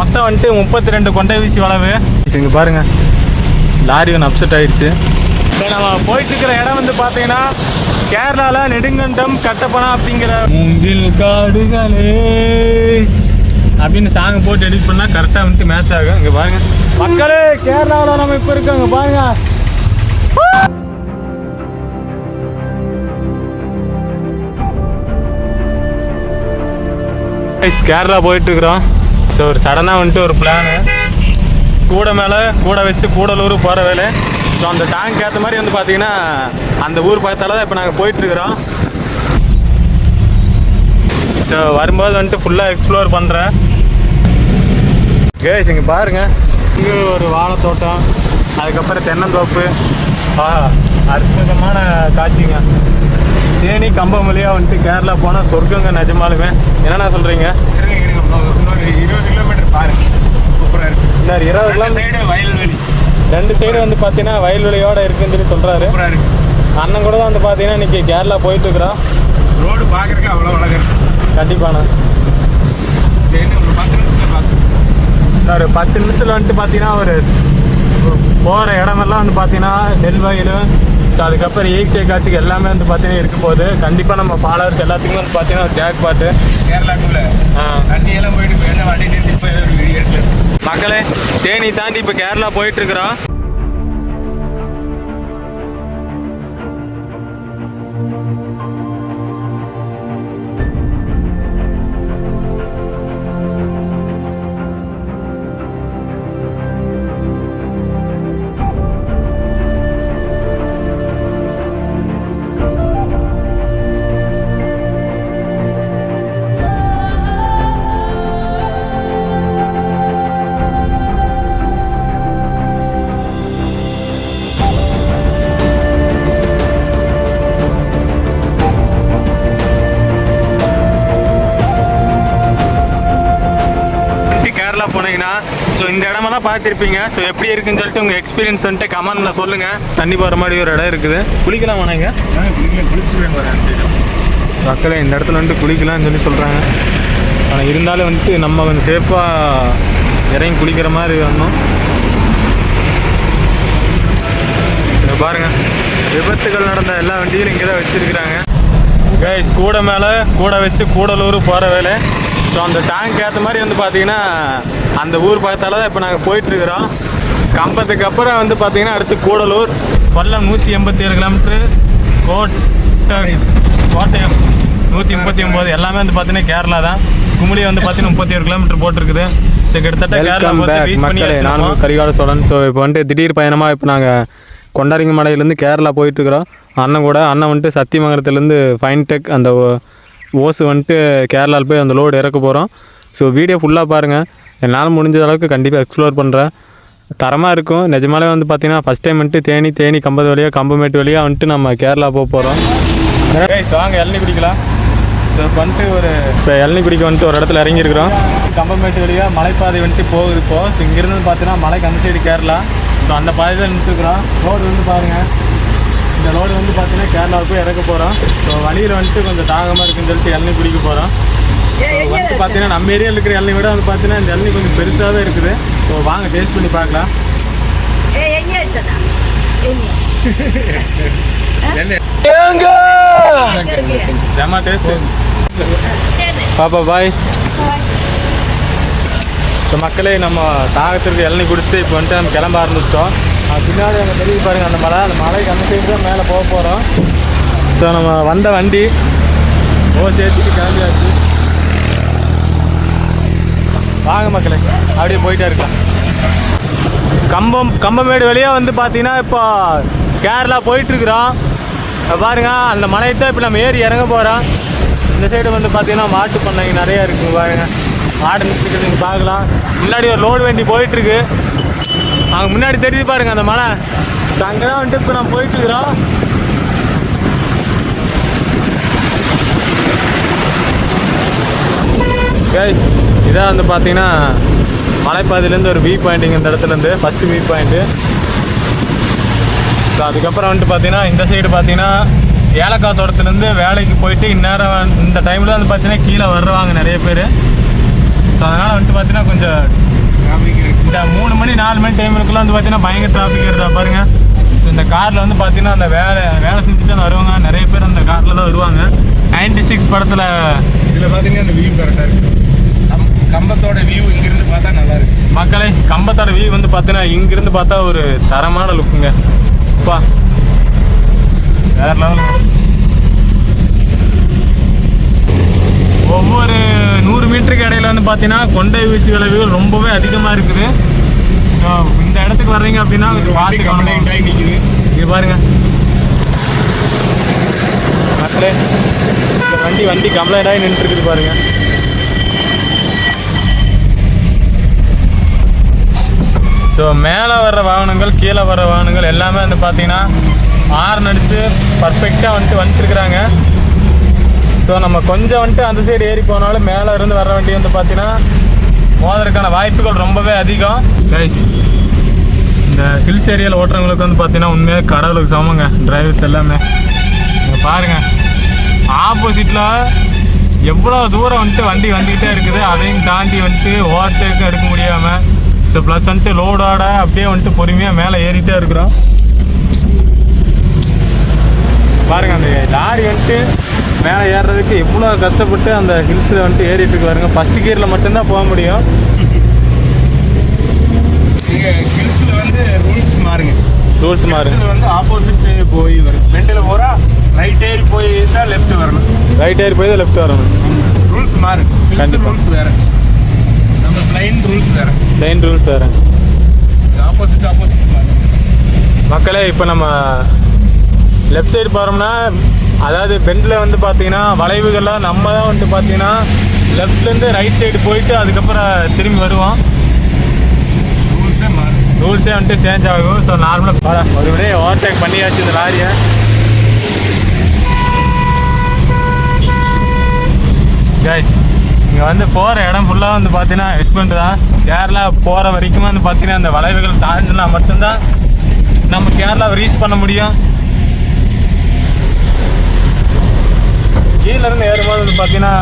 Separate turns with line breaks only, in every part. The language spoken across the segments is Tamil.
மொத்தம் வந்துட்டு 32 கொண்டை வீசி வளவு. இங்கே பாருங்கள், லாரி ஒன்று அப்செட் ஆகிடுச்சு. இப்போ நம்ம போயிட்டுருக்கிற இடம் வந்து பார்த்தீங்கன்னா கேரளாவில் நெடுங்கண்டம் கட்டப்பனா அப்படிங்கிற மூங்கில் காடுகளே அப்படின்னு சாங் போட்டு எடிட் பண்ணால் கரெக்டாக வந்துட்டு மேட்ச் ஆகும். இங்கே பாருங்கள் மக்களே, கேரளாவில் நம்ம இப்போ இருக்கோங்க பாருங்க. கேரளா போயிட்டுருக்குறோம். ஸோ ஒரு சடனாக வந்துட்டு ஒரு பிளானு, கூட மேலே கூட வச்சு கூடலூர் போகிற வேலை. ஸோ அந்த சாங்க்கு ஏற்ற மாதிரி வந்து பார்த்தீங்கன்னா அந்த ஊர் பக்கத்தால் தான் இப்போ நாங்கள் போயிட்டுருக்குறோம். ஸோ வரும்போது வந்துட்டு ஃபுல்லாக எக்ஸ்ப்ளோர் பண்ணுறேன். கேஸ் இங்கே பாருங்கள், இங்கே ஒரு வாழைத்தோட்டம், அதுக்கப்புறம் தென்னந்தோப்பு. அற்புதமான காட்சிங்க. தேனி கம்பம் வழியாக வந்துட்டு கேரளா போனால் சொர்க்கங்க நிஜமாலுமே. என்னென்ன சொல்கிறீங்க?
இன்னொரு 20 கிலோமீட்டர் பாருங்க, சூப்பராக இருக்குது.
இன்னொரு 20 கிலோமீட்டர்
வயல்வெளி,
2 சைடு வந்து பார்த்தீங்கன்னா வயல்வெளியோடு இருக்குன்னு சொல்லி சொல்கிறாரு.
சூப்பராக இருக்குது.
அண்ணன் கூட தான் வந்து பார்த்தீங்கன்னா இன்றைக்கி கேரளா போயிட்டுருக்குறோம்.
ரோடு பார்க்குறக்கு அவ்வளோ அழகாக இருக்குது.
கண்டிப்பாண்ணா.
ஒரு 10 நிமிஷத்தில் பார்த்து
இன்னொரு 10 நிமிஷத்தில் வந்துட்டு பார்த்தீங்கன்னா ஒரு போகிற இடமெல்லாம் வந்து பார்த்தீங்கன்னா நெல் வயல். ஸோ அதுக்கப்புறம் இயற்கை காட்சிக்கு எல்லாமே வந்து பார்த்தீங்கன்னா இருக்க போகுது. கண்டிப்பாக நம்ம ஃபாலோவர்ஸ் எல்லாத்துக்குமே வந்து பார்த்தீங்கன்னா ஒரு ஜாக் பாட்டு
கேரளாக்குள்ளே தண்ணியெல்லாம் போயிட்டு என்ன வண்டி நிறுத்தி இப்போ ஏதோ ஒரு வீடியோ எடுக்கல.
மக்களே, தேனி தாண்டி இப்போ கேரளா போயிட்டுருக்குறோம். போனீங்கன்னா ஸோ இந்த இடமெல்லாம் பார்த்துருப்பீங்க. ஸோ எப்படி இருக்குன்னு சொல்லிட்டு உங்கள் எக்ஸ்பீரியன்ஸ் வந்துட்டு கமெண்ட்டில் சொல்லுங்கள். தண்ணி போகிற மாதிரி ஒரு இடம் இருக்குது. குளிக்கலாம் வேணாங்க? மக்களே, இந்த இடத்துல வந்துட்டு குளிக்கலாம்னு சொல்லி சொல்கிறாங்க. ஆனால் இருந்தாலும் வந்துட்டு நம்ம கொஞ்சம் சேஃபாக இறங்கி குளிக்கிற மாதிரி வரணும். இங்கே பாருங்கள், விபத்துகள் நடந்த எல்லா வண்டிகளும் இங்கே தான் வச்சுருக்குறாங்க. கைஸ், கூட மேலே கூட வச்சு கூடலூர் போகிற வேலை. ஸோ அந்த சாங்க்கு ஏற்ற மாதிரி வந்து பார்த்தீங்கன்னா அந்த ஊர் பக்கத்தால் தான் இப்போ நாங்கள் போயிட்டுருக்குறோம். கம்பத்துக்கு அப்புறம் வந்து பார்த்தீங்கன்னா அடுத்து கூடலூர், கொல்லம் 187 கிலோமீட்ரு, கோட்டயம் 139, எல்லாமே வந்து பார்த்தீங்கன்னா கேரளா தான். குமுளி வந்து பார்த்தீங்கன்னா 37 கிலோமீட்டர் போட்டிருக்குது. ஸோ கிட்டத்தட்ட கேரளா ரீச் பண்ணி நானும் கரிகால சோழன். ஸோ இப்போ வந்துட்டு திடீர் பயணமாக இப்போ நாங்கள் கொண்டாரிங்க மலையிலேருந்து கேரளா போயிட்டுருக்குறோம். அண்ணன் கூட அண்ணன் வந்துட்டு சத்தியமங்கலத்துலேருந்து ஃபைன்டெக் அந்த ஓசு வந்துட்டு கேரளாவில் போய் அந்த லோடு இறக்க போகிறோம். ஸோ வீடியோ ஃபுல்லாக பாருங்கள். என்னால் முடிஞ்ச அளவுக்கு கண்டிப்பாக எக்ஸ்ப்ளோர் பண்ணுறேன். தரமாக இருக்கும் நிஜமாலே. வந்து பார்த்தீங்கன்னா ஃபஸ்ட் டைம் வந்துட்டு தேனி கம்பது வழியாக கம்பமேட்டு வழியாக வந்துட்டு நம்ம கேரளா போக போகிறோம். வாங்க இளநீ குடிக்கலாம். ஸோ இப்போ வந்துட்டு இப்போ இளநீ குடிக்க வந்துட்டு ஒரு இடத்துல இறங்கியிருக்கிறோம். கம்பமேட்டு வழியாக மலைப்பாதை வந்துட்டு போகுது இப்போது. ஸோ இங்கேருந்து பார்த்தீங்கன்னா மலைக்கு அந்த சைடு கேரளா. ஸோ அந்த பாதையில் நின்றுக்கிறோம். ரோடு வந்து பாருங்கள், இந்த லோடு வந்து பார்த்தீங்கன்னா கேரளாவுக்கு போய் இறக்க போகிறோம். ஸோ வழியில் வந்துட்டு கொஞ்சம் தாகமாக இருக்குன்னு சொல்லிட்டு இளநீ குடிக்க போகிறோம். வந்து பார்த்தீங்கன்னா நம்ம ஏரியாவில் இருக்கிற இளநீ விட வந்து பார்த்தீங்கன்னா இந்த இளநீ கொஞ்சம் பெருசாகவே இருக்குது. ஸோ வாங்க டேஸ்ட் பண்ணி பார்க்கலாம். செம்ம டேஸ்ட்டு. பாப்பா பாய். ஸோ மக்களே, நம்ம தாகத்திற்கு இளநீ குடிச்சிட்டு இப்போ வந்துட்டு நம்ம கிளம்ப ஆரம்பிச்சிட்டோம். பின்னாடி அங்கே தெரியுது பாருங்கள் அந்த மலைக்கு அந்த சைடு தான் மேலே போக போகிறோம். ஸோ நம்ம வந்த வண்டி சேர்த்துட்டு கிளம்பியாச்சு. வாங்க மக்களே, அப்படியே போயிட்டே இருக்கலாம். கம்பமேடு வழியாக வந்து பார்த்தீங்கன்னா இப்போ கேரளா போயிட்டுருக்குறோம். பாருங்க, அந்த மலையை தான் இப்போ நம்ம ஏறி இறங்க போகிறோம். இந்த சைடு வந்து பார்த்தீங்கன்னா மாட்டு பண்ணைங்க நிறையா இருக்குங்க. பாருங்கள், மாடு நிறுத்திக்கிறது நீங்கள் பார்க்கலாம். முன்னாடி ஒரு லோடு வண்டி போயிட்டுருக்கு. அங்கே முன்னாடி தெரியுது பாருங்கள் அந்த மலை. அங்கே தான் வந்துட்டு இப்போ நம்ம போயிட்டுருக்குறோம். கைஸ், இதான் வந்து பார்த்தீங்கன்னா மலைப்பாதையிலேருந்து ஒரு வியூ பாயிண்டிங். இந்த இடத்துலேருந்து ஃபஸ்ட்டு வியூ பாயிண்ட்டு. ஸோ அதுக்கப்புறம் வந்துட்டு பார்த்தீங்கன்னா இந்த சைடு பார்த்தீங்கன்னா ஏலக்காய் தோட்டத்துலேருந்து வேலைக்கு போயிட்டு இந்நேரம் இந்த டைமில் வந்து பார்த்தீங்கன்னா கீழே வருவாங்க நிறைய பேர். ஸோ அதனால் வந்துட்டு பார்த்தீங்கன்னா கொஞ்சம் இந்த 3 மணி 4 மணி டைமுக்குலாம் வந்து பார்த்தீங்கன்னா பயங்கர டிராஃபிக் இருந்தா பாருங்க. இந்த காரில் வந்து பார்த்தீங்கன்னா அந்த வேலை செஞ்சுட்டு தான் வருவாங்க. நிறைய பேர் அந்த காரில் தான் வருவாங்க. 96 படத்தில்
இதில் பார்த்தீங்கன்னா அந்த வியூ கரெக்டாக இருக்குது. கம்பத்தோட வியூ இங்கிருந்து பார்த்தா நல்லா இருக்கு.
மக்களே, கம்பத்தோட வியூ வந்து பார்த்தீங்கன்னா இங்கிருந்து பார்த்தா ஒரு தரமான லுக்குங்க. அப்பா வேற லெவலுங்க. ஒவ்வொரு 100 மீட்டருக்கு இடையில வந்து பார்த்தீங்கன்னா கொண்டை வீசி விளைவுகள் ரொம்பவே அதிகமாக இருக்குது. ஸோ இந்த இடத்துக்கு வர்றீங்க அப்படின்னா கொஞ்சம் பார்த்து
கம்ப்ளைண்ட் ஆகி நிற்குது.
இது பாருங்க மக்களே, வண்டி கம்ப்ளைண்ட் ஆகி நின்றுட்டு இருக்குது பாருங்க. ஸோ மேலே வர்ற வாகனங்கள் கீழே வர்ற வாகனங்கள் எல்லாமே வந்து பார்த்தீங்கன்னா ஹார்ன் அடித்து பர்ஃபெக்டாக வந்துட்டுருக்குறாங்க. ஸோ நம்ம கொஞ்சம் அந்த சைடு ஏறி போனாலும் மேலே இருந்து வர வண்டி வந்து பார்த்தீங்கன்னா மோதறதுக்கான வாய்ப்புகள் ரொம்பவே அதிகம். கைஸ், இந்த ஹில்ஸ் ஏரியாவில் ஓட்டுறவங்களுக்கு வந்து பார்த்தீங்கன்னா உண்மையாக கடவுளுக்கு சமங்க டிரைவர்ஸ் எல்லாமே. நீங்கள் பாருங்கள், ஆப்போசிட்டில் எவ்வளோ தூரம் வண்டி வந்துக்கிட்டே இருக்குது. அதையும் தாண்டி ஓவர்டேக் எடுக்க முடியாமல் ஸோ ப்ளஸ் லோடோட அப்படியே பொறுமையாக மேலே ஏறிட்டே இருக்கிறோம். பாருங்கள், அந்த லாரி மேலே ஏறுறதுக்கு எவ்வளோ கஷ்டப்பட்டு அந்த ஹில்ஸில் ஏறிட்டு இருக்கு பாருங்க. ஃபஸ்ட்டு கியரில் மட்டும்தான் போக முடியும்.
ஹில்ஸில் ரூல்ஸ் மாறுங்க.
ரூல்ஸ் மாறுங்க.
ஆப்போசிட் போய் வரும். பெண்டில் போகிறா ரைட் ஏறி போய் தான் லெஃப்ட் வரணும்.
ரைட் ஏறி போய் தான் லெஃப்ட் வரணும்.
ரூல்ஸ் மாறு. ரூல்ஸ் வேறு, நம்ம ப்ளைன் ரூல்ஸ் வேறு.
ப்ளைன் ரூல்ஸ் வேறு.
ஆப்போசிட் மாறு.
மக்களே, இப்போ நம்ம லெஃப்ட் சைடு போகிறோம்னா, அதாவது பெண்டில் வந்து பார்த்தீங்கன்னா வளைவுகள்லாம் நம்ம தான் பார்த்தீங்கன்னா லெஃப்ட்லேருந்து ரைட் சைடு போயிட்டு அதுக்கப்புறம் திரும்பி வருவோம். ரூல்ஸே சேஞ்ச் ஆகும். ஸோ நார்மலாக ஒரு விடையே ஓவர்டேக் பண்ணியாச்சு இந்த லாரியை. கைஸ், இங்கே போகிற இடம் ஃபுல்லாக பார்த்தீங்கன்னா எக்ஸ்பெண்ட் தான். கேரளா போகிற வரைக்கும் பார்த்தீங்கன்னா அந்த வளைவுகள் தாண்டினா மட்டும்தான் நம்ம கேரளாவை ரீச் பண்ண முடியும். கீழேருந்து ஏறும்போது பார்த்தீங்கன்னா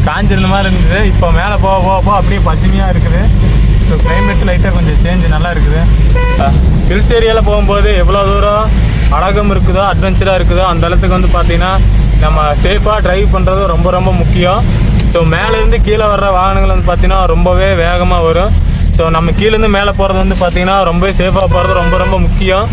காஞ்சிருந்த மாதிரி இருந்தது. இப்போ மேலே போக அப்படியே பசுமையாக இருக்குது. ஸோ கிளைமேட் லைட்டாக கொஞ்சம் சேஞ்சு நல்லா இருக்குது. ஹில்ஸ் ஏரியாவில் போகும்போது எவ்வளோ தூரம் அழகம் இருக்குதோ அட்வென்ச்சராக இருக்குதோ அந்த இடத்துக்கு பார்த்தீங்கன்னா நம்ம சேஃபாக ட்ரைவ் பண்ணுறது ரொம்ப ரொம்ப முக்கியம். ஸோ மேலேருந்து கீழே வர்ற வாகனங்கள் பார்த்தீங்கன்னா ரொம்பவே வேகமாக வரும். ஸோ நம்ம கீழேருந்து மேலே போகிறது பார்த்தீங்கன்னா ரொம்பவே சேஃபாக போகிறது ரொம்ப ரொம்ப முக்கியம்.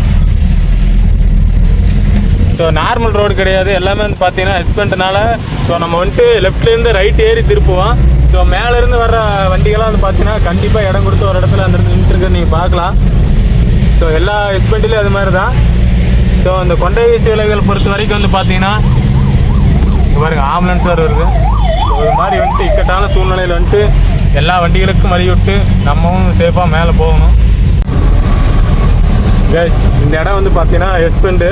ஸோ நார்மல் ரோடு கிடையாது, எல்லாமே பார்த்தீங்கன்னா எக்ஸ்பெண்ட்னால ஸோ நம்ம லெஃப்ட்லேருந்து ரைட் ஏறி திருப்புவோம். ஸோ மேலேருந்து வர்ற வண்டிகள்லாம் பார்த்தீங்கன்னா கண்டிப்பாக இடம் கொடுத்து ஒரு இடத்துல அந்த இடத்துல நின்றுருக்கு நீங்கள் பார்க்கலாம். ஸோ எல்லா எக்ஸ்பெண்ட்லேயும் அது மாதிரி தான். ஸோ இந்த கொண்டை வீசி விலைகள் பொறுத்த வரைக்கும் பார்த்தீங்கன்னா பாருங்க ஆம்புலன்ஸ் வேறு வருது. ஸோ இது மாதிரி இக்கட்டான சூழ்நிலையில் எல்லா வண்டிகளுக்கும் வழி விட்டு நம்மவும் சேஃபாக மேலே போகணும். கைஸ், இந்த இடம் பார்த்தீங்கன்னா எக்ஸ்பெண்டு.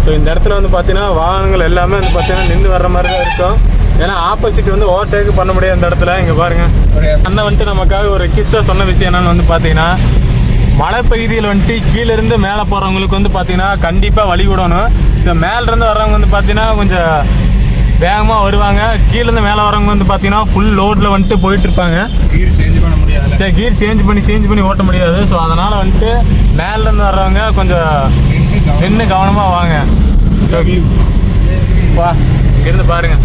ஸோ இந்த இடத்துல பார்த்தீங்கன்னா வாகனங்கள் எல்லாமே பார்த்தீங்கன்னா நின்று வர்ற மாதிரி தான் இருக்கும். ஏன்னா ஆப்போசிட் ஓவர்டேக் பண்ண முடியாது அந்த இடத்துல. இங்கே பாருங்கள், அண்ணன் நமக்காக ஒரு ரெக்வெஸ்ட்டாக சொன்ன விஷயம் என்னென்னு பார்த்தீங்கன்னா மழை பகுதியில் கீழேருந்து மேலே போகிறவங்களுக்கு பார்த்தீங்கன்னா கண்டிப்பாக வழி விடணும். ஸோ மேலேருந்து வர்றவங்க பார்த்தீங்கன்னா கொஞ்சம் வேகமாக வருவாங்க. கீழேருந்து மேலே வரவங்க பார்த்தீங்கன்னா ஃபுல் லோடில் போயிட்டுருப்பாங்க.
கீர் சேஞ்ச் பண்ண முடியாது.
சரி, கீர் சேஞ்ச் பண்ணி ஓட்ட முடியாது. ஸோ அதனால் மேலேருந்து வர்றவங்க கொஞ்சம் நின்று கவனமாக வாங்க. வா, இருந்து பாருங்கள்,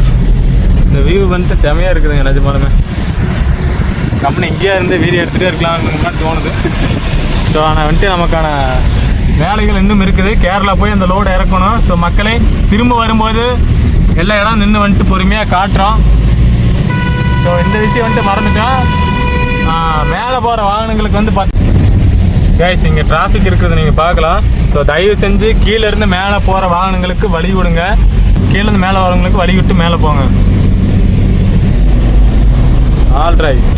இந்த வியூ செமையாக இருக்குதுங்க. நிஜமாலுமே கம்பெனி இங்கேயே இருந்து வீடியோ எடுத்துகிட்டே இருக்கலாம்னு தோணுது. ஸோ ஆனால் நமக்கான வேலைகள் இன்னும் இருக்குது. கேரளா போய் அந்த லோடை இறக்கணும். ஸோ மக்களை திரும்ப வரும்போது எல்லா இடம் நின்று பொறுமையாக காட்டுறோம். ஸோ இந்த விஷயம் மறந்துட்டோம். மேலே போகிற வாகனங்களுக்கு கைஸ், இங்கே டிராஃபிக் இருக்குது நீங்கள் பார்க்கலாம். ஸோ தயவு செஞ்சு கீழேருந்து மேலே போகிற வாகனங்களுக்கு வழி விடுங்க. கீழேருந்து மேலே வரவங்களுக்கு வழி விட்டு மேலே போங்க. All right.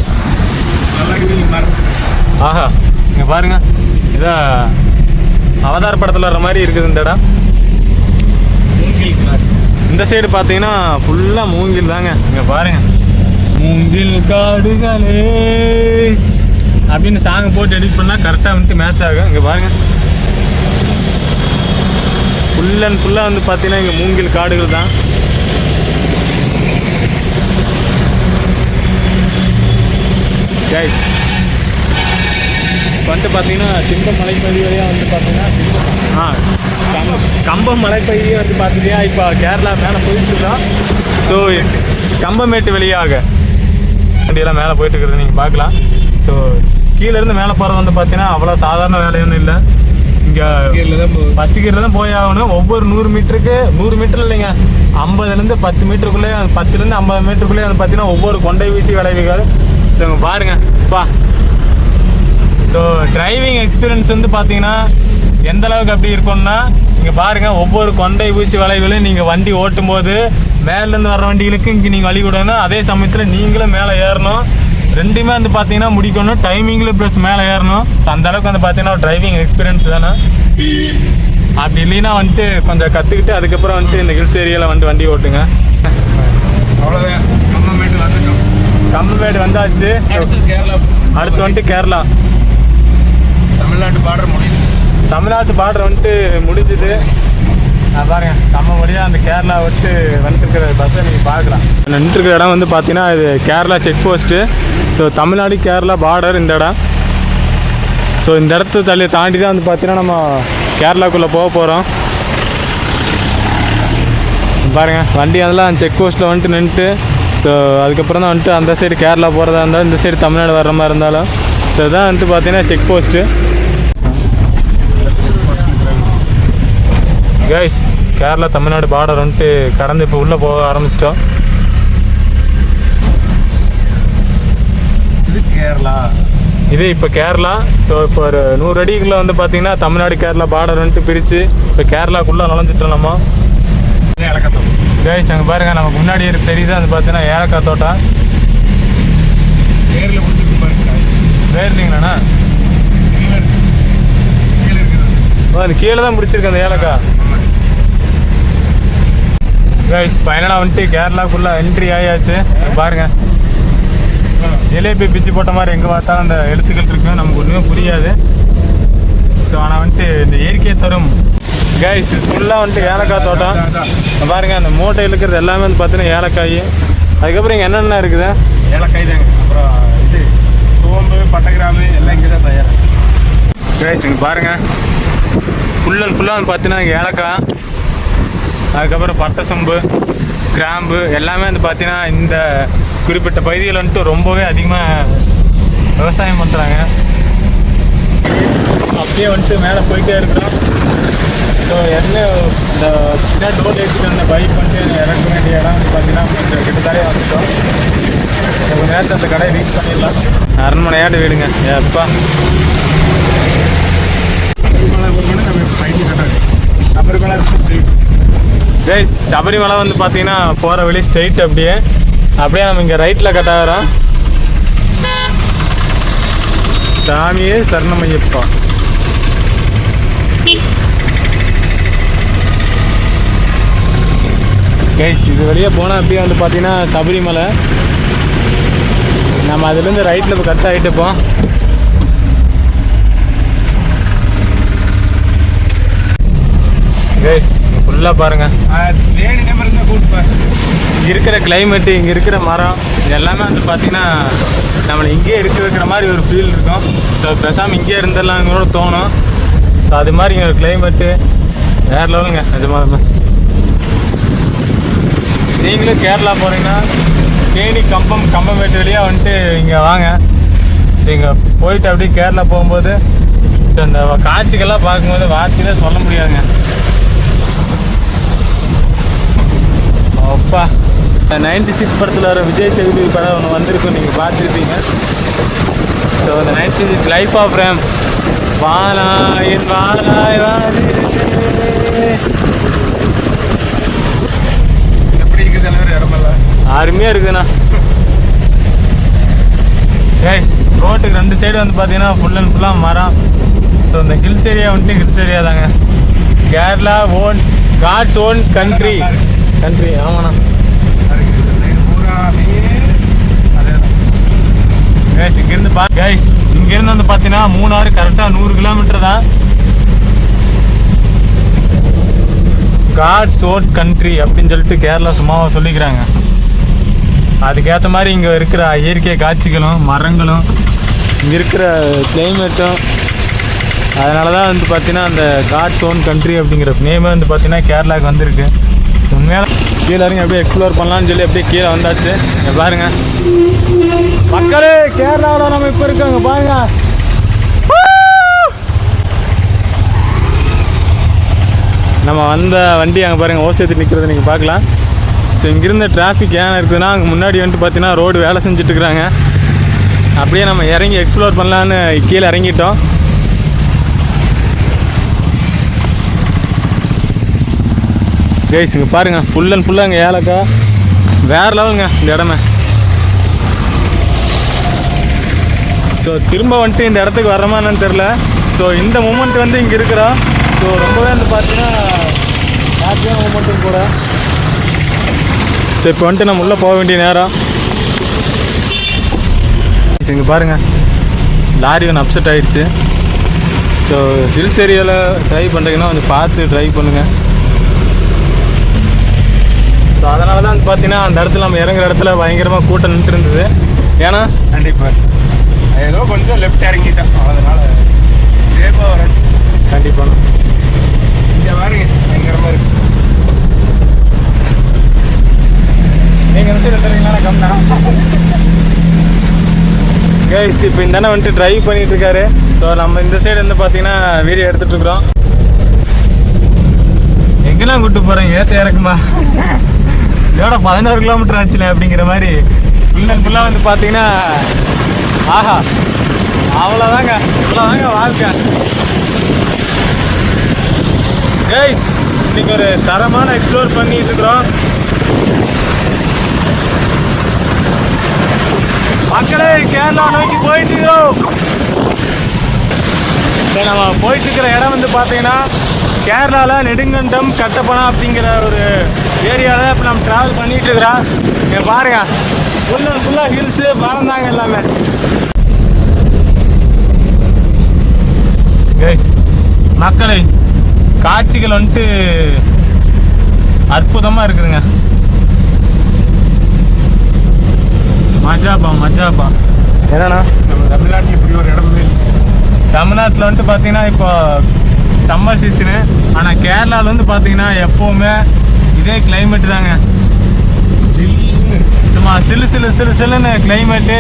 ஆஹா, இங்கே பாருங்கள், இதான் அவதார் படத்தில் வர மாதிரி இருக்குது இந்த இடம். இந்த சைடு பார்த்தீங்கன்னா ஃபுல்லாக மூங்கில் தாங்க. இங்கே பாருங்கள், மூங்கில் காடுகளே அப்படின்னு சாங் போட்டு எடிட் பண்ணால் கரெக்டாக மேட்ச் ஆகும். இங்கே பாருங்கள், ஃபுல் அண்ட் ஃபுல்லாக பார்த்தீங்கன்னா இங்கே மூங்கில் காடுகள் தான். கைஸ், இப்போ வந்துட்டு பார்த்தீங்கன்னா திம்பம் மலைப்பகுதி வழியாக வந்து பார்த்தீங்கன்னா கம்பம் மலைப்பகுதியே வந்து பார்த்தீங்கன்னா இப்போ கேரளா மேலே போயிட்டுருக்கோம். ஸோ கம்பமேட்டு வழியாக வண்டியெல்லாம் மேலே போயிட்டு இருக்கிறது நீங்கள் பார்க்கலாம். ஸோ கீழேருந்து மேலே போகிறது வந்து பார்த்தீங்கன்னா அவ்வளோ சாதாரண வேலையொன்றும் இல்லை. இங்கே ஃபஸ்ட்டு கீரில் தான் போய் ஆகணும். ஒவ்வொரு 100 மீட்டருக்கு 100 மீட்டர் இல்லைங்க, 50லேருந்து 10 மீட்டருக்குள்ளே 10லேருந்து 50 மீட்டருக்குள்ளே வந்து பார்த்தீங்கன்னா ஒவ்வொரு கொண்டை வீசி வளைவுகள். ஸோ இங்கே பாருங்கப்பா. ஸோ டிரைவிங் எக்ஸ்பீரியன்ஸ் வந்து பார்த்தீங்கன்னா எந்த அளவுக்கு அப்படி இருக்கும்னா, இங்கே பாருங்கள் ஒவ்வொரு கொண்டை ஊசி வளைவுலையும் நீங்கள் வண்டி ஓட்டும் போது மேலேருந்து வர வண்டிகளுக்கு இங்கே நீங்கள் வழி விடணும். அதே சமயத்தில் நீங்களும் மேலே ஏறணும். ரெண்டுமே வந்து பார்த்தீங்கன்னா முடிக்கணும். டைமிங்கில் ப்ளஸ் மேலே ஏறணும். அந்த அளவுக்கு வந்து பார்த்தீங்கன்னா ஒரு டிரைவிங் எக்ஸ்பீரியன்ஸ் தானே. அப்படி இல்லைன்னா வந்துட்டு கொஞ்சம் கற்றுக்கிட்டு அதுக்கப்புறம் வந்துட்டு இந்த ஹில்ஸ் ஏரியாவில் வந்து வண்டி ஓட்டுங்க.
அவ்வளோதான்.
கம்பமேடு வந்தாச்சு. அடுத்து வந்துட்டு கேரளா.
தமிழ்நாட்டு பார்டர் முடியுது.
தமிழ்நாட்டு பார்டர் வந்துட்டு முடிஞ்சுது. பாருங்க நம்ம வழியாக அந்த கேரளா விட்டு வந்துருக்கிற பஸ்ஸை நீங்கள் பார்க்கலாம். நின்றுருக்கிற இடம் வந்து பார்த்தீங்கன்னா இது Kerala check post. So Tamil Nadu Kerala border இந்த இடம். ஸோ இந்த இடத்த தாண்டி தான் வந்து பார்த்தீங்கன்னா நம்ம கேரளாக்குள்ளே போக போகிறோம். பாருங்கள் வண்டி அதெல்லாம் செக் போஸ்ட்டில் வந்துட்டு நின்றுட்டு, ஸோ அதுக்கப்புறம் தான் வந்துட்டு அந்த சைடு கேரளா போகிறதா இருந்தாலும் இந்த சைடு தமிழ்நாடு வர்ற மாதிரி இருந்தாலும் ஸோ இதான் வந்துட்டு பார்த்தீங்கன்னா check post. Guys Kerala Tamil Nadu border வந்துட்டு கடந்து இப்போ உள்ளே போக ஆரம்பிச்சிட்டோம்.
இது கேரளா.
இது இப்போ கேரளா. ஸோ இப்போ ஒரு 100 அடிக்குள்ளே வந்து பார்த்தீங்கன்னா தமிழ்நாடு கேரளா பார்டர் வந்துட்டு பிரித்து இப்போ கேரளாக்குள்ளே நுழைஞ்சிட்டோம் நம்ம.
ஏலக்காய் தோட்டம்.
கைஸ் அங்கே பாருங்கள் நமக்கு முன்னாடி தெரியுது வந்து பார்த்தீங்கன்னா ஏலக்காய் தோட்டம்.
நேரில் முடிச்சுட்டு பாருங்க.
வேறுங்களா
கீழே இருக்குது.
அது கீழே தான் பிடிச்சிருக்கு அந்த ஏலக்காய். கைஸ் ஃபைனலாக வந்துட்டு கேரளாக்குள்ளே என்ட்ரி ஆகியாச்சு. பாருங்கள் ஜிலேபி பிச்சு போட்ட மாதிரி எங்கே பார்த்தாலும் அந்த எழுத்துக்கள் இருக்கும். நமக்கு ஒன்றுமே புரியாது. ஸோ ஆனால் வந்துட்டு இந்த இயற்கை தரும் கைஸ் ஃபுல்லாக வந்துட்டு ஏலக்காய் தோட்டம். பாருங்கள் அந்த மூட்டை இழுக்கிறது எல்லாமே வந்து பார்த்தீங்கன்னா ஏலக்காய். அதுக்கப்புறம் இங்கே என்னென்ன இருக்குது?
ஏலக்காய் தாங்க. அப்புறம் இது சோம்பு பட்டைக்கிராம்பு எல்லாம் இங்கே தான் தயார்.
கைஸ் இங்கே பாருங்கள் ஃபுல்லாக வந்து பார்த்தீங்கன்னா ஏலக்காய், அதுக்கப்புறம் பட்டை சோம்பு கிராம்பு எல்லாமே வந்து பார்த்தீங்கன்னா இந்த குறிப்பிட்ட பகுதியில் வந்துட்டு ரொம்பவே அதிகமாக விவசாயம் பண்ணுறாங்க. அப்படியே வந்துட்டு மேலே போயிட்டே இருக்கிறோம். ஸோ என்ன இந்த பின்னாடி டோல் ஏற்றிட்டு அந்த பைக் வந்துட்டு இறக்க வேண்டிய இடம் வந்து பார்த்தீங்கன்னா கொஞ்சம் கிட்டத்தாலே வந்துட்டோம். ஒரு நேரத்தில் அந்த கடையை ரீச் பண்ணிடலாம். அரண்மனையாட்டு வீடுங்க எப்பா. கைஸ் சபரிமலை வந்து பார்த்தீங்கன்னா போகிற வழி ஸ்ட்ரெயிட் அப்படியே நம்ம இங்கே ரைட்டில் கட் ஆகிறோம். சாமியே சரணமையப்பா. கைஸ் இது வழியாக போனால் அப்படியே வந்து பார்த்தீங்கன்னா சபரிமலை. நம்ம அதுலேருந்து ரைட்டில் இப்போ கட் ஆகிட்டு இருப்போம். கைஸ் ஃபுல்லாக பாருங்கள் இங்கே இருக்கிற கிளைமேட்டு, இங்கே இருக்கிற மரம் இது எல்லாமே வந்து பார்த்தீங்கன்னா நம்மளை இங்கேயே இருக்க வைக்கிற மாதிரி ஒரு ஃபீல் இருக்கும். ஸோ பேசாமல் இங்கேயே இருந்துடலாம்னு தோணும். ஸோ அது மாதிரி இங்கே கிளைமேட்டு வேறு லெவலுங்க. நிஜமாக நீங்களும் கேரளா போகிறீங்கன்னா தேனி கம்பமேட்டு வழியாக வந்துட்டு இங்கே வாங்க. ஸோ இங்கே போயிட்டு அப்படியே கேரளா போகும்போது ஸோ இந்த காட்சிகள்லாம் பார்க்கும்போது வார்த்தையிலே சொல்ல முடியாதுங்க. அப்பா 96 படத்தில் வர விஜய் சேதுபதி படம் ஒன்று வந்திருக்கும், நீங்கள் பார்த்துருப்பீங்க. ஸோ அந்த 96 லைஃப் ஆஃப் ரேம் வாலாயின் வாலாய் வாரி
எப்படி இருக்குது தலைவர் இடமெல்லாம்
அருமையாக இருக்குதுண்ணா. கைஸ் ரோட்டுக்கு 2 சைடு வந்து பார்த்தீங்கன்னா ஃபுல் அண்ட் ஃபுல்லாக மரம். ஸோ இந்த ஹில்ஸ் ஏரியா வந்துட்டு ஹில்ஸ் ஏரியா தாங்க. Kerala God's own country. ஆமாண்ணா. கைஸ் இங்கேருந்து வந்து பார்த்தீங்கன்னா மூணாறு கரெக்டாக 100 கிலோமீட்டர் தான். காட்ஸ் ஓன் கண்ட்ரி அப்படின்னு சொல்லிட்டு கேரளா சும்மாவாக சொல்லிக்கிறாங்க. அதுக்கேற்ற மாதிரி இங்கே இருக்கிற இயற்கை காட்சிகளும் மரங்களும் இங்கே இருக்கிற கிளைமேட்டும் அதனால தான் வந்து பார்த்தீங்கன்னா அந்த காட்ஸ் ஓன் கண்ட்ரி அப்படிங்கிற நேமே வந்து பார்த்தீங்கன்னா கேரளாவுக்கு வந்திருக்கு. உண்மையாக கீழே இறங்கி அப்படியே எக்ஸ்ப்ளோர் பண்ணலான்னு சொல்லி அப்படியே கீழே வந்தாச்சு. இங்கே பாருங்க மக்களே, கேரளாவில் நம்ம இப்போ இருக்கோங்க பாருங்க. நம்ம வந்த வண்டி அங்கே பாருங்கள் ஓசேத்து நிற்கிறத நீங்கள் பார்க்கலாம். ஸோ இங்கேருந்த டிராஃபிக் ஏன் இருக்குதுன்னா அங்கே முன்னாடி வந்துட்டு பார்த்தீங்கன்னா ரோடு வேலை செஞ்சுட்ருக்குறாங்க. அப்படியே நம்ம இறங்கி எக்ஸ்ப்ளோர் பண்ணலான்னு கீழே இறங்கிட்டோம். கைஸ் இங்கே பாருங்கள் ஃபுல் அண்ட் ஃபுல்லாக இங்கே ஏலக்காய் வேறு லெவலுங்க இந்த இடமே. ஸோ திரும்ப வந்துட்டு இந்த இடத்துக்கு வரமா என்னன்னு தெரில. ஸோ இந்த மூமெண்ட் வந்து இங்கே இருக்கிறோம். ஸோ ரொம்பவே வந்து பார்த்தீங்கன்னா ஹாப்பியான மூமெண்ட்டும் கூட. ஸோ இப்போ வந்துட்டு நம்ம உள்ளே போக வேண்டிய நேரம். இங்கே பாருங்கள் லாரி ஒன்று அப்செட் ஆகிடுச்சு. ஸோ ஹில்ஸ் ஏரியாவில் ட்ரைவ் பண்ணுறீங்கன்னா கொஞ்சம் பார்த்து ட்ரைவ் பண்ணுங்கள். ஸோ அதனால தான் வந்து பார்த்தீங்கன்னா அந்த இடத்துல நம்ம இறங்குற இடத்துல பயங்கரமாக கூட்டம் நின்று இருந்தது. ஏன்னா
கண்டிப்பாக ஏதோ கொஞ்சம் லெஃப்ட் இறங்கிட்டேன், அதனால் சேஃபாக வரேன்.
கண்டிப்பாக
இங்கே பாருங்க பயங்கரமாக இருக்குது.
நீங்கள் வந்து எடுத்துறீங்களா கம்னா கைஸ் இப்போ இந்த அண்ணன் வந்துட்டு ட்ரைவ் பண்ணிட்டு இருக்காரு. ஸோ நம்ம இந்த சைடு வந்து பார்த்தீங்கன்னா வீடியோ எடுத்துட்டு இருக்கிறோம். எங்கெல்லாம் கூப்பிட்டு போகிறேன் ஏற்ற இறக்குமா இதோட 11 கிலோமீட்டர் ஆச்சுல அப்படிங்கிற மாதிரி ஃபுல் அண்ட் ஃபுல்லாக வந்து பார்த்தீங்கன்னா ஆஹா அவ்வளோதாங்க இவ்வளோதாங்க வாழ்க்கை. கைஸ் இன்னைக்கு ஒரு தரமான எக்ஸ்ப்ளோர் பண்ணிட்டு இருக்கிறோம். மக்களே கேரளா நோக்கி போயிட்டு இருக்கிறோம். இப்போ நம்ம போயிட்டு இருக்கிற இடம் வந்து பார்த்தீங்கன்னா கேரளாவில் நெடுங்கண்டம் கட்டப்பனா அப்படிங்கிற ஒரு ஏரியாவில் இப்போ நம்ம ட்ராவல் பண்ணிட்டு இருக்கிறோம். இங்கே பாருங்க ஃபுல்லாக ஹில்ஸு மறந்தாங்க எல்லாமே. கைஸ் மக்களே காட்சிகள் வந்துட்டு அற்புதமாக இருக்குதுங்க. மஜாப்பா என்னன்னா
நம்ம தமிழ்நாட்டில் இப்படி ஒரு இடமே இல்லை.
தமிழ்நாட்டில் வந்துட்டு பார்த்தீங்கன்னா இப்போ சம்மர் சீசனு, ஆனால் கேரளாவில் வந்து பார்த்தீங்கன்னா எப்போவுமே இதே கிளைமேட்டு தாங்க. சும்மா சில்லுன்னு கிளைமேட்டு.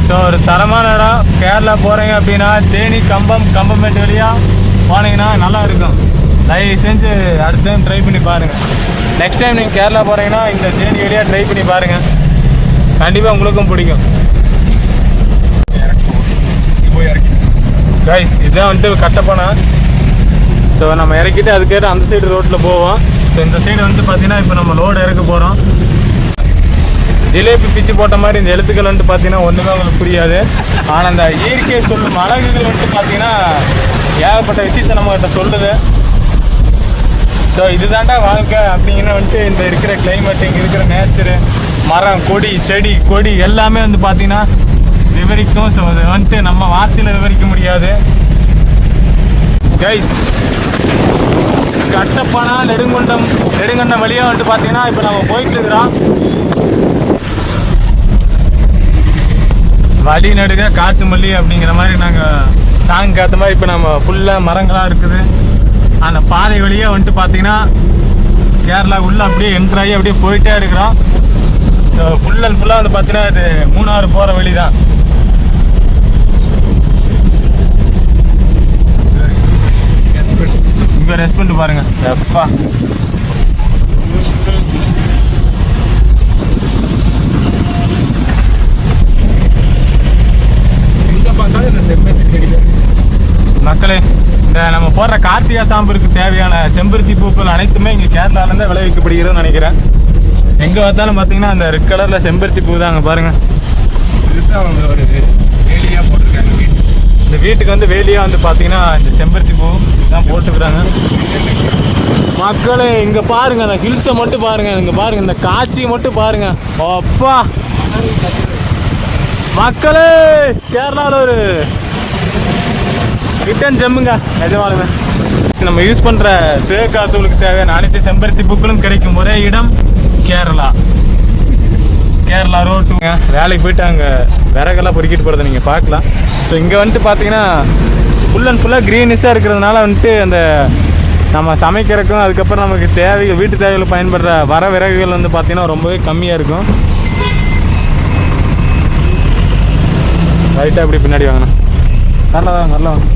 ஸோ ஒரு தரமான இடம். கேரளா போகிறீங்க அப்படின்னா தேனி கம்பமேட்டு வழியாக போனீங்கன்னா நல்லா இருக்கும். தயவு செஞ்சு அடுத்த டைம் ட்ரை பண்ணி பாருங்கள். நெக்ஸ்ட் டைம் நீங்கள் கேரளா போகிறீங்கன்னா இந்த தேனி வழியாக ட்ரை பண்ணி பாருங்கள். கண்டிப்பாக உங்களுக்கும் பிடிக்கும்.
போய் இறக்கி
கைஸ் இதுதான் வந்துட்டு கட்டப்பனா. ஸோ நம்ம இறக்கிட்டு அதுக்கேற்ற அந்த சைடு ரோட்டில் போவோம். ஸோ இந்த சைடு வந்து பார்த்தீங்கன்னா இப்போ நம்ம லோடு இறக்க போகிறோம். ஜிலேபி பிச்சு போட்ட மாதிரி இந்த எழுத்துக்கள் வந்துட்டு பார்த்தீங்கன்னா ஒன்றுமே உங்களுக்கு புரியாது. ஆனால் அந்த இயற்கை சொல்லும் அழகுகள் வந்துட்டு பார்த்தீங்கன்னா ஏகப்பட்ட விஷயத்தை நம்மகிட்ட சொல்லுது. ஸோ இதுதாண்டா வாழ்க்கை அப்படிங்கிற வந்துட்டு இந்த இருக்கிற கிளைமேட், இங்கே இருக்கிற நேச்சரு, மரம், கொடி, செடி, கொடி எல்லாமே வந்து பார்த்தீங்கன்னா விவரிக்கும். ஸோ அது வந்துட்டு நம்ம வார்த்தையில் விவரிக்க முடியாது. கைஸ் கட்டப்பனா நெடுங்கண்டம் வழியாக வந்துட்டு பார்த்தீங்கன்னா இப்போ நம்ம போயிட்டு இருக்கிறோம். வழி நடுக காட்டு மல்லி அப்படிங்கிற மாதிரி நாங்கள் சாங் காத்த மாதிரி இப்போ நம்ம ஃபுல்லாக மரங்களாக இருக்குது. அந்த பாதை வழியாக வந்துட்டு பார்த்தீங்கன்னா கேரளா உள்ளே அப்படியே என்ட்ராகி அப்படியே போயிட்டே இருக்கிறோம். ஸோ ஃபுல் அண்ட் ஃபுல்லாக வந்து பார்த்தீங்கன்னா இது மூணாறு போகிற வழி தான். இங்கே ரெஸ்பாண்ட் பாருங்கள் எப்பா. மக்களே இந்த நம்ம போடுற கார்த்திகா சாம்பருக்கு தேவையான செம்பருத்தி பூக்கள் அனைத்துமே இங்கே கேரளாவிலேருந்து விளைவிக்கப்படுகிறதுன்னு நினைக்கிறேன். எங்கே பார்த்தாலும் பார்த்தீங்கன்னா அந்த ரெட் கலரில் செம்பருத்தி பூ தான். அங்கே பாருங்கள்
அவங்க ஒரு வேலியாக போட்டிருக்காங்க.
இந்த வீட்டுக்கு வந்து வேலியாக வந்து பார்த்தீங்கன்னா இந்த செம்பருத்தி பூ தான் போட்டுக்கிறாங்க. மக்களே இங்கே பாருங்கள் அந்த ஹில்ஸை மட்டும் பாருங்கள். இங்கே பாருங்கள் இந்த காட்சியை மட்டும் பாருங்கள். அப்பா மக்களே கேரளாவில் ஒரு ரிட்டன் ஜம்முங்க நிஜமாலுமே. நம்ம யூஸ் பண்ணுற சிவகாத்தூளுக்கு தேவையான அனைத்து செம்பருத்தி பூக்களும் கிடைக்கும் ஒரே இடம் கேரளா. கேரளா ரோட்டுங்க வேலைக்கு போயிட்டு அங்கே விறகெல்லாம் பொறுக்கிட்டு போகிறத நீங்கள் பார்க்கலாம். ஸோ இங்கே வந்துட்டு பார்த்தீங்கன்னா ஃபுல் அண்ட் ஃபுல்லாக க்ரீனிஷாக இருக்கிறதுனால வந்துட்டு அந்த நம்ம சமைக்கிறதுக்கும் அதுக்கப்புறம் நமக்கு தேவைகள் வீட்டு தேவைகள் பயன்படுற வர விறகுகள் வந்து பார்த்திங்கன்னா ரொம்பவே கம்மியாக இருக்கும். ரைட்டாக அப்படி பின்னாடி வாங்கண்ணா. நல்லா வாங்க.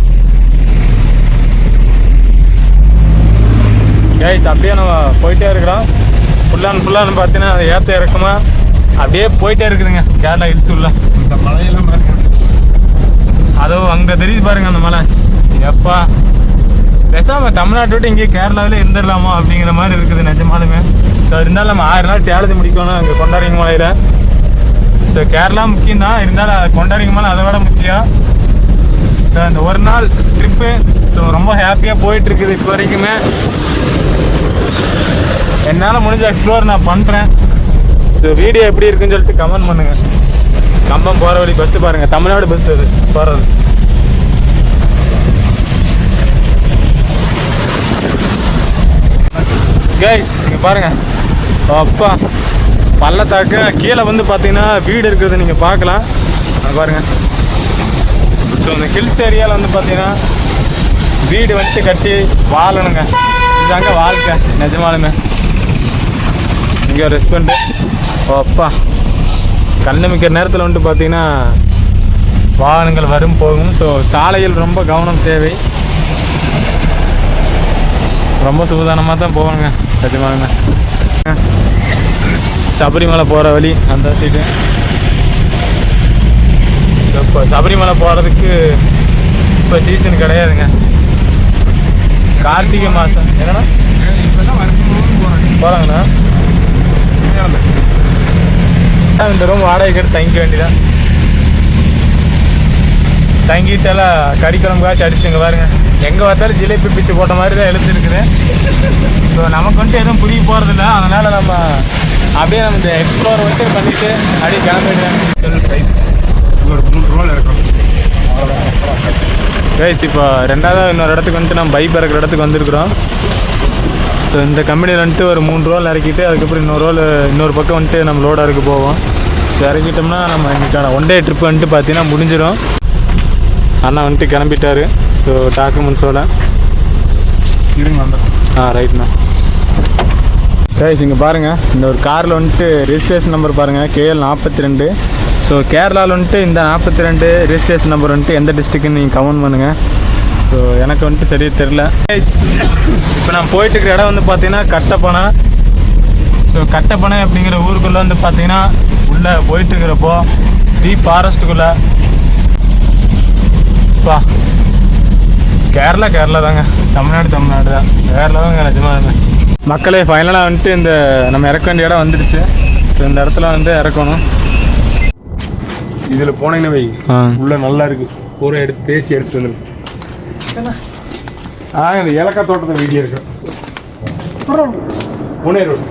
கைஸ் அப்படியே நம்ம போயிட்டே இருக்கிறோம். ஃபுல்லாக பார்த்தீங்கன்னா அது ஏற்ற இறக்கமா அப்படியே போயிட்டே இருக்குதுங்க கேரளா ஹில்ஸ் உள்ள.
இந்த மலையெல்லாம் பாருங்க,
அதுவும் அங்கே தெரியுது பாருங்க அந்த மலை. எப்பா பேசாமல் தமிழ்நாட்டை விட்டு இங்கே கேரளாவில் இருந்துடலாமா அப்படிங்கிற மாதிரி இருக்குது நிஜமாலுமே. ஸோ இருந்தாலும் நம்ம 6 நாள் சேலஞ்சு முடிக்கணும் அங்கே கொண்டாடிங்க மலையில். ஸோ கேரளா முக்கியம் தான், இருந்தாலும் கொண்டாடிங்க மலை அதை விட முக்கியம். ஸோ இந்த ஒரு நாள் ட்ரிப்பு ஸோ ரொம்ப ஹாப்பியாக போயிட்டுருக்குது இப்போ வரைக்குமே. என்னால் முடிஞ்ச எக்ஸ்ப்ளோர் நான் பண்ணுறேன். ஸோ வீடியோ எப்படி இருக்குன்னு சொல்லிட்டு கமெண்ட் பண்ணுங்கள். கம்பம் போகிற வழி பஸ்ஸு பாருங்கள், தமிழ்நாடு பஸ் அது போகிறது. கைஸ் இங்கே பாருங்கள், அப்பா பள்ளத்தாக்கு கீழே வந்து பார்த்தீங்கன்னா வீடு இருக்கிறது நீங்கள் பார்க்கலாம். அது பாருங்கள். ஸோ இந்த ஹில்ஸ் ஏரியாவில் வந்து பார்த்தீங்கன்னா வீடு வச்சு கட்டி வாழணுங்க. இதாங்க வாழ்க்கை நிஜமாலுமே. இங்கே ஒரு ரெஸ்பாண்டு அப்பா கண்ணமிக்கிற நேரத்தில் வந்துட்டு பார்த்தீங்கன்னா வாகனங்கள் வரும் போகும். ஸோ சாலையில் ரொம்ப கவனம் தேவை. ரொம்ப சுதானமாக தான் போகணுங்க நிஜமாலுமே. சபரிமலை போகிற வழி அந்த சைடு. இப்போ சபரிமலை போகிறதுக்கு இப்போ சீசன் கிடையாதுங்க. கார்த்திகை மாதம் என்னன்னா
இப்போல்லாம் வருஷம் முழுவதும்
போகிறாங்கண்ணா. இந்த ரூம் வாடகைக்கு எடுத்து தங்கிக்க வேண்டியதான். தங்கிட்டெல்லாம் கறிக்குழம்புக்காச்சும் அடிச்சுங்க பாருங்க. எங்கே பார்த்தாலும் ஜிலேபி பிச்சு போட்ட மாதிரி தான் எழுத்துருக்குது. ஸோ நமக்கு வந்துட்டு எதுவும் புரிய போகிறதில்ல. அதனால் நம்ம அப்படியே நம்ம இந்த எக்ஸ்ப்ளோர் வந்துட்டு பண்ணிவிட்டு அப்படியே கிளம்பிடுறேன்.
ஒரு 3 ரோல் இருக்கும்.
கைஸ் இப்போ ரெண்டாவது இன்னொரு இடத்துக்கு வந்துட்டு நம்ம பைப் இறக்குற இடத்துக்கு வந்திருக்கிறோம். ஸோ இந்த கம்பெனியில் வந்துட்டு ஒரு 3 ரோல் இறக்கிட்டு அதுக்கப்புறம் இன்னொரு பக்கம் வந்துட்டு நம்ம லோடாக இருக்க போவோம். ஸோ இறக்கிட்டோம்னா நம்ம இன்னைக்கான 1 டே ட்ரிப் வந்துட்டு பார்த்தீங்கன்னா முடிஞ்சிடும். அண்ணா வந்துட்டு கிளம்பிட்டாரு. ஸோ டாக்குமெண்ட்ஸோட
இருங்க வந்துடும்.
ரைட்ண்ணா. கைஸ் இங்கே பாருங்கள், இந்த ஒரு காரில் வந்துட்டு ரெஜிஸ்ட்ரேஷன் நம்பர் பாருங்கள் KL 42. ஸோ கேரளாவில் வந்துட்டு இந்த 42 ரெஜிஸ்ட்ரேஷன் நம்பர் வந்துட்டு எந்த டிஸ்ட்ரிக்ட்னு நீங்கள் கமெண்ட் பண்ணுங்கள். ஸோ எனக்கு வந்துட்டு சரியாக தெரில. இப்போ நான் போயிட்டு இருக்கிற இடம் வந்து பார்த்தீங்கன்னா கட்டப்பனை. ஸோ கட்டப்பனை அப்படிங்கிற ஊருக்குள்ளே வந்து பார்த்தீங்கன்னா உள்ளே போயிட்டுருக்கிறப்போ டீப் ஃபாரஸ்ட்டுக்குள்ளே பா கேரளா தாங்க. தமிழ்நாடு தான். கேரளா தாங்க நிஜமாக. மக்களே ஃபைனலாக வந்துட்டு இந்த நம்ம இறக்க வேண்டிய இடம் வந்துடுச்சு. ஸோ இந்த இடத்துல வந்து இறக்கணும்.
இதில் போனீங்கன்னா வை உள்ள நல்லா இருக்கு. பூரா எடுத்து பேசி எடுத்துட்டு வந்துருக்கு. இந்த ஏலக்காய் தோட்டத்தை வீடியோ இருக்கு. புனே ரோடு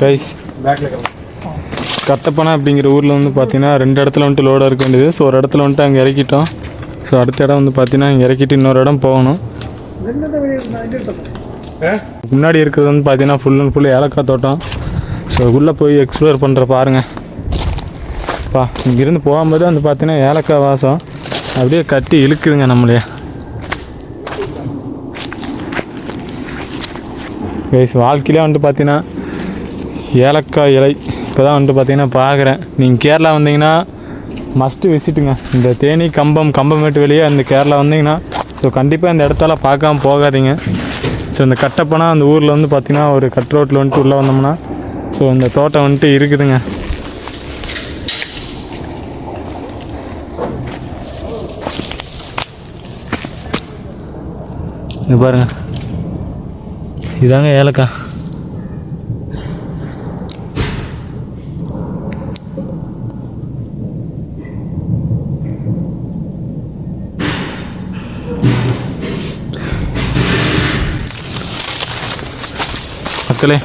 கைஸ்
பேக்கில்
கட்டப்பனை அப்படிங்கிற ஊரில் வந்து பார்த்தீங்கன்னா 2 இடத்துல வந்துட்டு லோடாக இருக்க வேண்டியது. ஸோ ஒரு இடத்துல வந்துட்டு அங்கே இறக்கிட்டோம். ஸோ அடுத்த இடம் வந்து பார்த்தீங்கன்னா இங்கே இறக்கிட்டு இன்னொரு இடம் போகணும். முன்னாடி இருக்கிறது வந்து பார்த்தீங்கன்னா ஃபுல் அண்ட் ஃபுல் ஏலக்காய் தோட்டம். ஸோ உள்ளே போய் எக்ஸ்ப்ளோர் பண்ணுற பாருங்கள். இங்கேருந்து போகும்போது வந்து பார்த்தீங்கன்னா ஏலக்காய் வாசம் அப்படியே கட்டி இழுக்குதுங்க நம்மளே. கைஸ் வாழ்க்கையிலே வந்துட்டு பார்த்தீங்கன்னா ஏலக்காய் இலை இப்போ தான் வந்துட்டு பார்த்தீங்கன்னா பார்க்குறேன். நீங்கள் கேரளா வந்தீங்கன்னா மஸ்ட்டு விசிட்டுங்க. இந்த தேனி கம்பமேட்டு வெளியே அந்த கேரளா வந்தீங்கன்னா ஸோ கண்டிப்பாக இந்த இடத்தால பார்க்காம போகாதீங்க. ஸோ இந்த கட்டப்பனா அந்த ஊரில் வந்து பார்த்திங்கன்னா ஒரு கட் ரோட்டில் வந்துட்டு உள்ளே வந்தோம்னா ஸோ இந்த தோட்டம் வந்துட்டு இருக்குதுங்க. இது பாருங்க, இதாங்க ஏலக்காய். மக்களே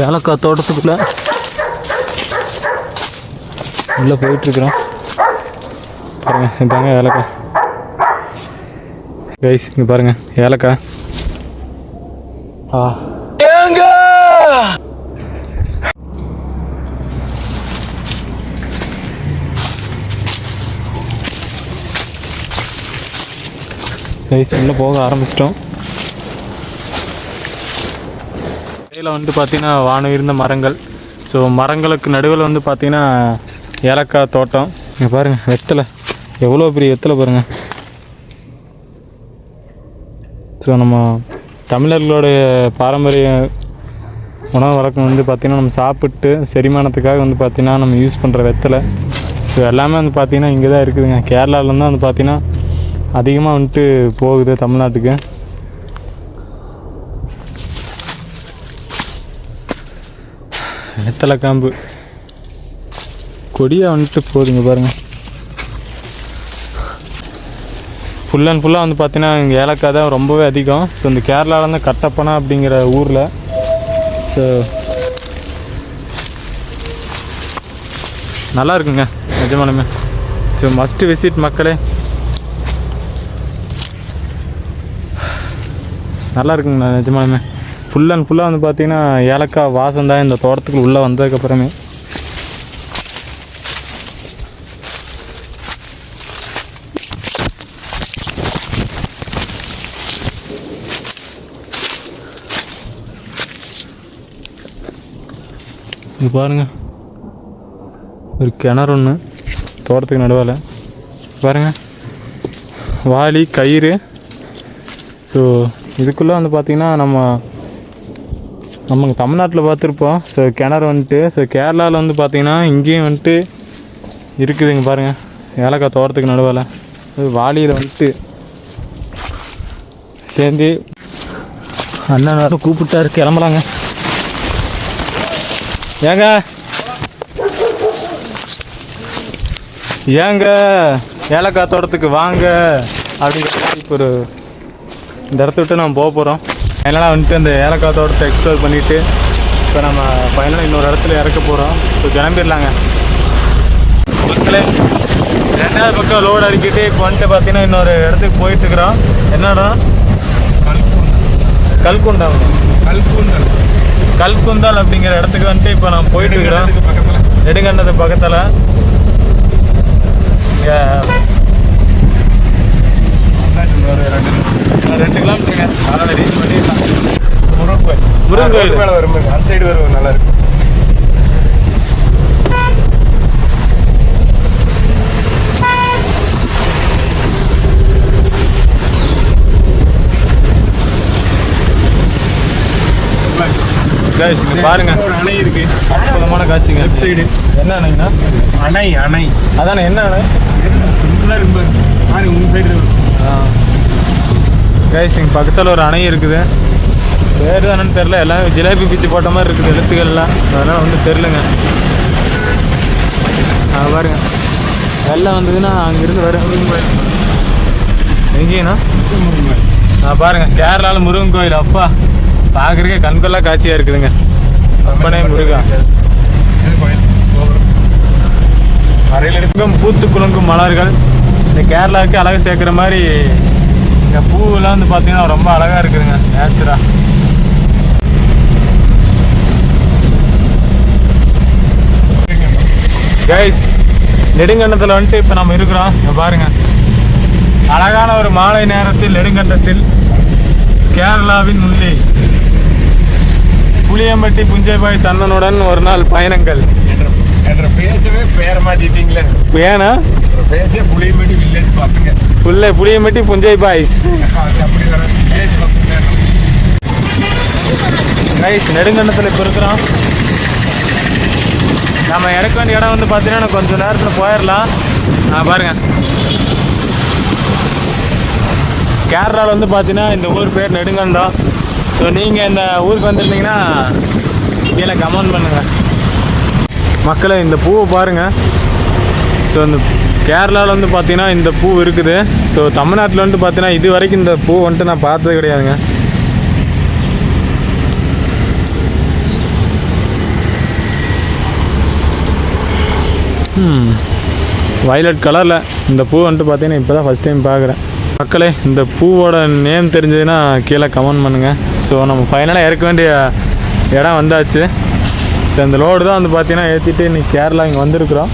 ஏலக்காய் தோட்டத்துக்குள்ள உள்ளே போயிட்டுருக்குறோம். பாருங்க, இதாங்க ஏலக்காய். கைஸ் இங்கே பாருங்கள் ஏலக்காய் உள்ளே போக ஆரம்பிச்சிட்டோம். இதில் வந்து பார்த்திங்கன்னா வானம் இருந்த மரங்கள். ஸோ மரங்களுக்கு நடுவில் வந்து பார்த்திங்கன்னா ஏலக்காய் தோட்டம். இங்கே பாருங்கள் வெத்தலை, எவ்வளோ பெரிய வெத்தலை பாருங்கள். ஸோ நம்ம தமிழர்களுடைய பாரம்பரிய உணவு வழக்கம் வந்து பார்த்திங்கன்னா நம்ம சாப்பிட்டு செரிமானத்துக்காக வந்து பார்த்திங்கன்னா நம்ம யூஸ் பண்ணுற வெத்தலை. ஸோ எல்லாமே வந்து பார்த்திங்கன்னா இங்கே தான் இருக்குதுங்க. கேரளாவிலேருந்து வந்து பார்த்திங்கன்னா அதிகமாக வந்துட்டு போகுது தமிழ்நாட்டுக்கு. வெத்தலை காம்பு கொடியாக வந்துட்டு போகுதுங்க பாருங்கள். ஃபுல் அண்ட் ஃபுல்லாக வந்து பார்த்திங்கன்னா இங்கே ஏலக்காய் தான் ரொம்பவே அதிகம். ஸோ இந்த கேரளாவிலேருந்து கட்டப்பனா அப்படிங்கிற ஊரில். ஸோ நல்லா இருக்குங்க நிஜமானமே. ஸோ மஸ்ட் விசிட் மக்களே. நல்லா இருக்குங்கண்ணா நிஜமானமே. ஃபுல் அண்ட் ஃபுல்லாக வந்து பார்த்திங்கன்னா ஏலக்காய் வாசம் தான் இந்த தோட்டத்துக்கு உள்ளே வந்ததுக்கப்புறமே. இது பாருங்கள், ஒரு கிணறு ஒன்று தோட்டத்துக்கு நடுவில் பாருங்கள், வாளி கயிறு. ஸோ இதுக்குள்ளே வந்து பார்த்திங்கன்னா நம்ம தமிழ்நாட்டில் பார்த்துருப்போம். ஸோ கிணறு வந்துட்டு ஸோ கேரளாவில் வந்து பார்த்திங்கன்னா இங்கேயும் வந்துட்டு இருக்குதுங்க பாருங்கள், ஏலக்காய் தோட்டத்துக்கு நடுவில். வாளியில் வந்துட்டு சேர்ந்து அண்ணன் கூப்பிட்டாரு, கிளம்பலாங்க. ஏங்க ஏலக்காய் தோட்டத்துக்கு வாங்க அப்படிங்கிற இப்போ ஒரு இந்த இடத்த விட்டு நம்ம போக போகிறோம். அதனால் வந்துட்டு அந்த ஏலக்காய் தோட்டத்தை எக்ஸ்ப்ளோர் பண்ணிவிட்டு இப்போ நம்ம ஃபைனலாக இன்னொரு இடத்துல இறக்க போகிறோம். ஸோ கிளம்பிடலாங்க மக்களே. ரெண்டாவது பக்கம் லோடு அடிக்கிட்டு இப்போ வந்துட்டு பார்த்தீங்கன்னா இன்னொரு இடத்துக்கு போயிட்டுருக்குறோம். என்னடா கல்குந்தால் அப்படிங்கிற இடத்துக்கு வந்துட்டு இப்போ நான் போயிட்டு இருக்கிறோம். நெடுங்கண்டது பக்கத்தில் 2 கிலோமீட்டருங்க. அதனால் ரீச் பண்ணிடலாம். முருகன் கோயில் மேலே வரும், அந்த சைடு வரும், நல்லா இருக்கும். இங்கே பாருங்க, ஒரு அணை இருக்கு, அற்புதமான காட்சிங்க. லெஃப்ட் சைடு என்ன அணைங்கண்ணா? அணை அதானே. என்ன அணை? சிம்பிளாக இருக்கு பாருங்க, உங்கள் சைடு. கைஸ் இங்கே பக்கத்தில் ஒரு அணை இருக்குது. பேர் தானேன்னு தெரில, எல்லாம் ஜிலேபி பிச்சு போட்ட மாதிரி இருக்குது எழுத்துக்கள்லாம், அதெல்லாம் வந்து தெரிலங்க. பாருங்க, வெள்ளம் வந்ததுன்னா அங்கேருந்து வரும் முருகன் கோயில். எங்கேண்ணா? முருகன் கோயில். பாருங்கள், கேரளாவில் முருகன் கோயில். அப்பா பார்க்குறதுக்கே கண்கொள்ளா காட்சியாக இருக்குதுங்க. அப்பனே முருகா. அறையில் இருக்கும் பூத்து குலுங்கும் மலர்கள் இந்த கேரளாவுக்கு அழகு சேர்க்குற மாதிரி இந்த பூவெல்லாம் வந்து பார்த்தீங்கன்னா ரொம்ப அழகாக இருக்குதுங்க நேச்சராக. கைஸ் நெடுங்கண்டத்தில் வந்துட்டு இப்போ நம்ம இருக்கிறோம். இங்கே பாருங்கள், அழகான ஒரு மாலை நேரத்தில் நெடுங்கண்டத்தில் கேரளாவின் முன்னே புளியம்பட்டி புஞ்சை பாய் சன்னனுடன் ஒரு நாள் பயணங்கள் என்ற பேச்சவே பேர மாட்டிட்டீங்களே. ஏன்னா பேச்சே புளியம்பட்டி வில்லேஜ் பசங்க புளியம்பட்டி புஞ்சை பாய்ஸ் அப்படி வர வில்லேஜ் பசங்க. ரைஸ் நெடுங்கண்டத்தில் இப்போ இருக்கிறோம். நம்ம எடுக்க வேண்டிய இடம் வந்து பார்த்தீங்கன்னா கொஞ்சம் நேரத்தில் போயிடலாம். பாருங்கள், கேரளாவில் வந்து பார்த்தீங்கன்னா இந்த ஊர் பேர் நெடுங்கண்டம். ஸோ நீங்கள் இந்த ஊருக்கு வந்துருந்தீங்கன்னா கீழே கமெண்ட் பண்ணுங்கள் மக்களை. இந்த பூவை பாருங்கள். ஸோ இந்த கேரளாவில் வந்து பார்த்தீங்கன்னா இந்த பூ இருக்குது. ஸோ தமிழ்நாட்டில் வந்துட்டு பார்த்தீங்கன்னா இது வரைக்கும் இந்த பூ வந்துட்டு நான் பார்த்தது கிடையாதுங்க. வயலட் கலரில் இந்த பூ வந்துட்டு பார்த்தீங்கன்னா இப்போ தான் ஃபஸ்ட் டைம் பார்க்குறேன். மக்களே இந்த பூவோட நேம் தெரிஞ்சதுன்னா கீழே கமெண்ட் பண்ணுங்கள். ஸோ நம்ம ஃபைனலாக இறக்க வேண்டிய இடம் வந்தாச்சு. ஸோ அந்த லோடு தான் வந்து பார்த்தீங்கன்னா ஏற்றிட்டு இன்றைக்கி கேரளா இங்கே வந்திருக்குறோம்.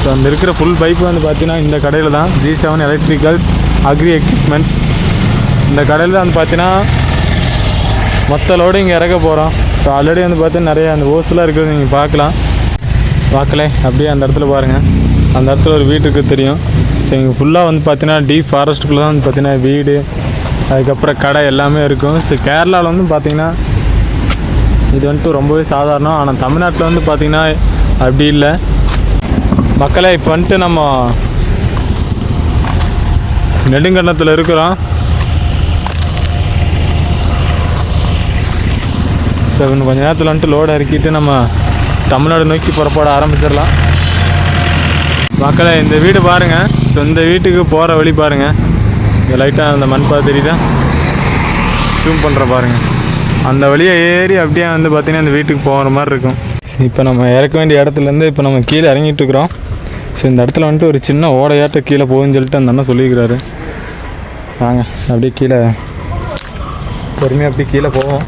ஸோ அந்த இருக்கிற ஃபுல் பைப்பு வந்து பார்த்தீங்கன்னா இந்த கடையில் தான், G7 எலக்ட்ரிக்கல்ஸ் அக்ரி எக்யூப்மெண்ட்ஸ். இந்த கடையில் தான் வந்து பார்த்தீங்கன்னா மொத்த லோடு இங்கே இறக்க போகிறோம். ஸோ ஆல்ரெடி வந்து பார்த்தீங்கன்னா நிறைய அந்த ஓஸ்லாம் இருக்கிறது நீங்கள் பார்க்கலாம். அப்படியே அந்த இடத்துல பாருங்கள், அந்த இடத்துல ஒரு வீடு இருக்குது தெரியும். ஸோ இங்கே ஃபுல்லாக வந்து பார்த்தீங்கன்னா டீப் ஃபாரஸ்ட்டுக்குள்ளே தான் வந்து பார்த்தீங்கன்னா வீடு, அதுக்கப்புறம் கடை எல்லாமே இருக்கும். ஸோ கேரளாவில் வந்து பார்த்திங்கன்னா இது வந்துட்டு ரொம்பவே சாதாரணம். ஆனால் தமிழ்நாட்டில் வந்து பார்த்திங்கன்னா அப்படி இல்லை மக்களே. இப்போ வந்துட்டு நம்ம நெடுங்கண்டத்தில் இருக்கிறோம். ஸோ இன்னும் கொஞ்சம் நேரத்தில் வந்துட்டு லோடு இறக்கிட்டு நம்ம தமிழ்நாடு நோக்கி புறப்பட ஆரம்பிச்சிடலாம். மக்களே இந்த வீடு பாருங்கள். ஸோ இந்த வீட்டுக்கு போகிற வழி பாருங்கள். இங்கே லைட்டாக அந்த மண் தெரியுதா, ஜூம் பண்ணுற பாருங்கள். அந்த வழியை ஏறி அப்படியே வந்து பார்த்திங்கன்னா இந்த வீட்டுக்கு போகிற மாதிரி இருக்கும். இப்போ நம்ம இறக்க வேண்டிய இடத்துலேருந்து இப்போ நம்ம கீழே இறங்கிட்டு இருக்கிறோம். ஸோ இந்த இடத்துல வந்துட்டு ஒரு சின்ன ஓடையாட்ட கீழே போகுதுன்னு சொல்லிட்டு அந்த அண்ணன் சொல்லியிருக்கிறாரு. வாங்க அப்படியே கீழே பொறுமையாக அப்படியே கீழே போவோம்.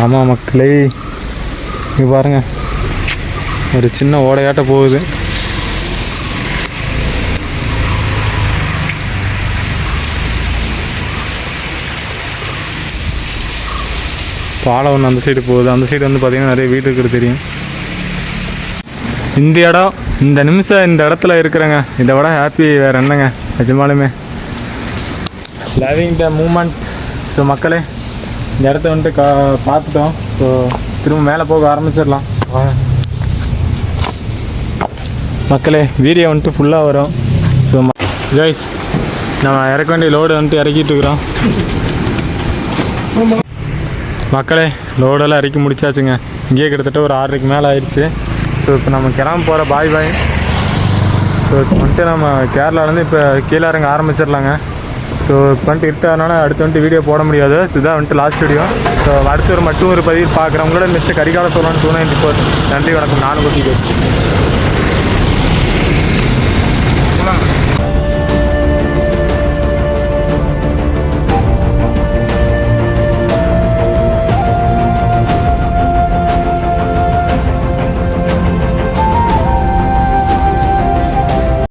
ஆமாம் மக்களே, இங்கே பாருங்கள் ஒரு சின்ன ஓடையாட்ட போகுது. பாலம் ஒன்று அந்த சைடு போகுது. அந்த சைடு வந்து பார்த்திங்கன்னா நிறைய வீடு இருக்கிறது தெரியும். இந்த இடம் இந்த நிமிஷம் இந்த இடத்துல இருக்கிறேங்க, இதை விட ஹாப்பி வேறு என்னங்க நிஜமாலுமே. Loving the moment. ஸோ மக்களே இந்த இடத்த வந்துட்டு பார்த்துட்டோம். ஸோ திரும்ப மேலே போக ஆரம்பிச்சிடலாம். மக்களே வீடியோ வந்துட்டு ஃபுல்லாக வரும். ஸோ கைஸ் நம்ம இறக்க வேண்டிய லோடு வந்துட்டு இறக்கிட்டு இருக்கிறோம். மக்களே லோடெல்லாம் இறக்கி முடிச்சாச்சுங்க. இங்கேயே கிட்டத்தட்ட ஒரு 6:30 மேலே ஆயிடுச்சு. ஸோ இப்போ நம்ம கிளம்ப போகிற பாய். ஸோ இப்போ வந்துட்டு நம்ம கேரளாலேருந்து இப்போ கீழே இறங்க ஆரம்பிச்சிடலாங்க. ஸோ இப்போ வந்துட்டு இருட்டதுனால அடுத்து வந்துட்டு வீடியோ போட முடியாது. ஸோ இதான் வந்துட்டு லாஸ்ட் வீடியோ. ஸோ அடுத்து மட்டும் ஒரு பதிவு பார்க்குறேன். உங்களோட மிஸ்டர் கரிகால சோழன் 294. நன்றி, வணக்கம். நானும் கொட்டி